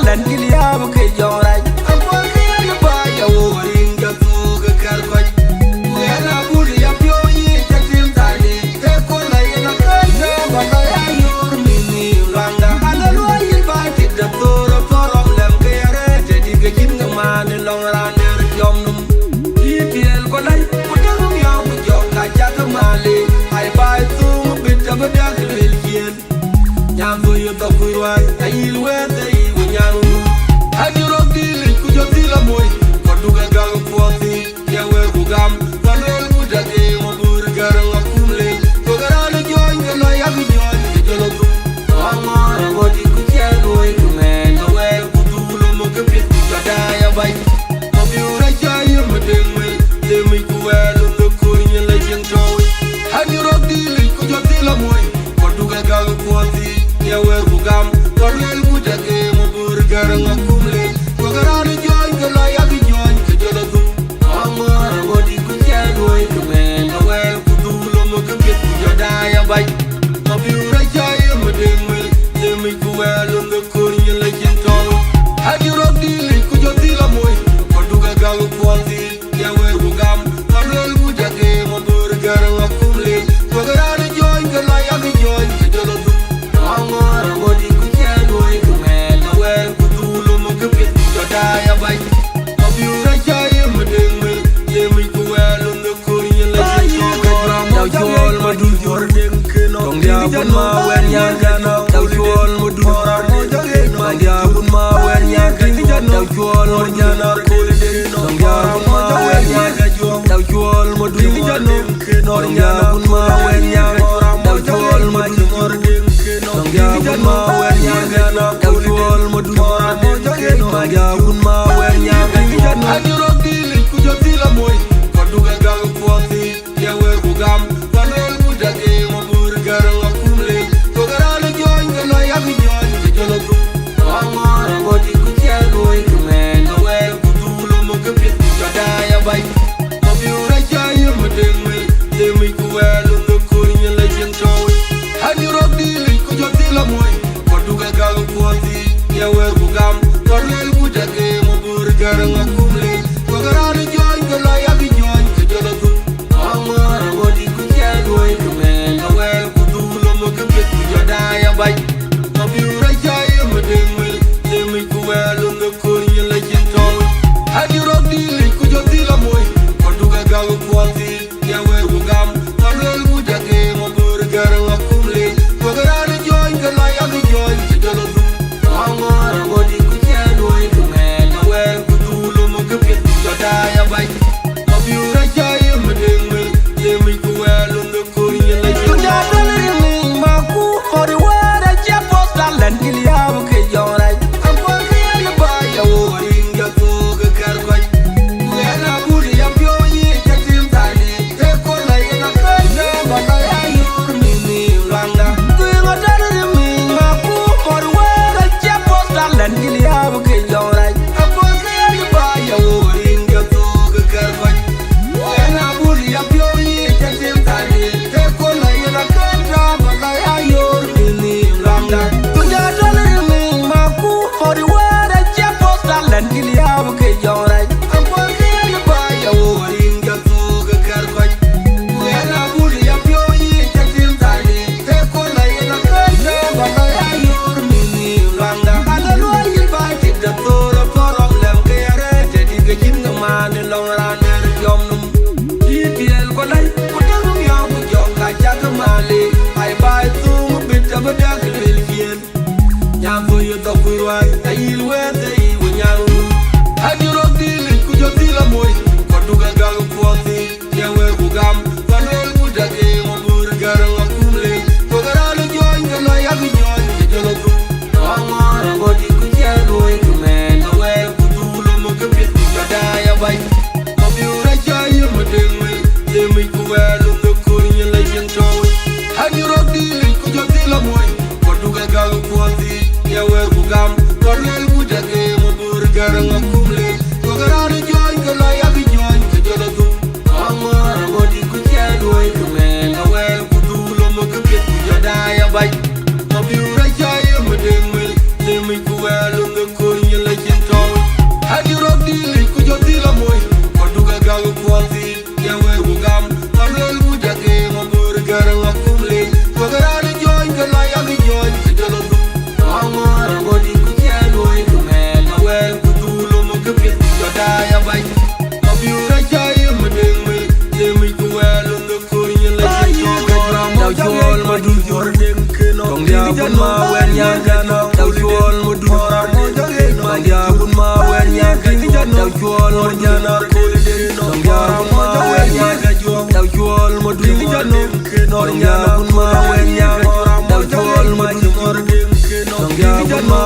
lan gilia bu ke jorai amor ke ya ba ya worin ga tu ga kar ko ya na buri ya pyo yi ta tim tani te ko la ya na ka ja ba ba ya yor mi ni langa ala lo yi ba ti da toro toro lem ke ya re te di ga kin ga ma ni long ra ner jom num yi piel ko lai ko ta ngum ya bu jom ga ja ga ma le ai ba tu bi ta ba da le yen nyam do yo to kuirai ai luwe te i nyanu ani rock deal ku jo dila moy ko duga gal kwoti ya wer ku gam ko lel ku dage mo bur gar ngakumle ko garana joy ngalo ya bi joy ke jolo tu amara godi ku tia doy ku men no wer ku dulo mo ke pit ku da ya bay mo bi ura jay mo deng me de mi ku welu no ko ni la jeng toy ani rock deal ku jo dila moy ko duga gal kwoti ya wer ku gam ko lel ku dage mo bur gar ngakumle ko garana joy ngalo ya bi joy ke jolo tu amara godi ku tia doy ku men no wer ku dulo mo ke pit ku da ya bay mo bi ura jay mo deng me de mi ku welu no ko ni la jeng toy ani rock deal ku jo dila moy ko duga gal kwoti ya wer ku gam ko lel ku dage mo bur gar ngakumle ko garana joy ngalo ya bi joy ke jolo tu amara godi ku tia doy ku men no wer ku dulo mo ke pit ku da ya bay mo bi ura jay mo deng me de mi ku welu no ko ni la jeng toy daw jol ma dul jor deng ke no dong dia bun ma wen yang jana daw jol ma dul ma dia bun ma wen yang daw jol ma jana ko dong dia bun ma wen yang daw jol ma dul dong dia bun ma wen yang daw jol ma dul dong dia bun ma wen yang daw jol ma dul ma dia bun ma wen yang ani rock deal ku jo dila moy ko duga gal kwoti ya wer ku gam ko lel ku dage mo bur gar ngakumle ko garana joy ngalo ya bi joy ke jolo tu amara godi ku tia doy ku men no wer ku dulo mo ke pit ku da ya bay mo bi ura jay mo deng me de mi ku welu no ko ni la jeng toy ani rock deal ku jo dila moy ko duga gal kwoti ya wer ku gam ko lel ku dage mo bur gar ngakumle ko garana joy ngalo ya bi joy ke jolo tu amara godi ku tia doy ku men no wer ku dulo mo ke pit ku da ya bay mo bi ura jay mo deng me de mi ku welu no ko ni la jeng toy ani rock deal ku jo dila moy ko duga gal kwoti ya wer ku gam ko lel ku dage mo bur gar ngakumle ko garana joy ngalo ya bi joy ke jolo tu amara godi ku tia doy ku men no wer ku dulo mo ke pit ku da ya bay mo bi ura jay mo deng me de mi ku welu no ko ni la jeng toy ma ku ko de wara je posta lan gilia bu ke jorai amor ke ya ba ya worin ga tu ga kar ko ya na buri ya pyo yi ta tim tani te ko la ya na ka ja ba ba ya yor mi ni langa tu ga dar mi ma ku ko de wara je posta lan gilia bu ke jorai amor ke ya ba ya worin ga tu ga kar ko ya na buri ya pyo yi ta tim tani te ko la ya na ka ja ba ba ya yor mi ni langa tu ga dar mi ma ku ko de wara je posta lan gilia bu ke jorai amor ke ya ba ya worin ga tu ga kar ko ya na buri ya pyo yi ta tim tani te ko la ya na ka ja ba ba ya yor mi ni langa ala lo yi ba ti da toro toro lem ke ya re te di ga jin ga ma ni long ra ner jom num yi piel ko lai ko ta ngum ya bu jom ga ja ga ma le ai ba tu mu bit ta ba da ga le yen nyam do yo to kuirai ai luwe te i nyanu ani rock deal ku jo dila moy ko duga gal kwoti ya wer ku gam ko lel ku dage mo bur gar ngakumle ko garana joy ngalo ya bi joy ke jolo tu amara godi ku tia doy ku men no wer ku dulo mo ke pit ku da ya bay mo bi ura jay mo deng me de mi ku welu no ko ni la jeng toy ani rock deal ku jo dila moy ko duga gal kwoti ya wer ku gam ko lel ku dage chuol mo nyana kulden Dong yara ma wenya Daw chuol mo dun jano Nor nyana kun ma wenya Daw chuol mo dun Dong yara ma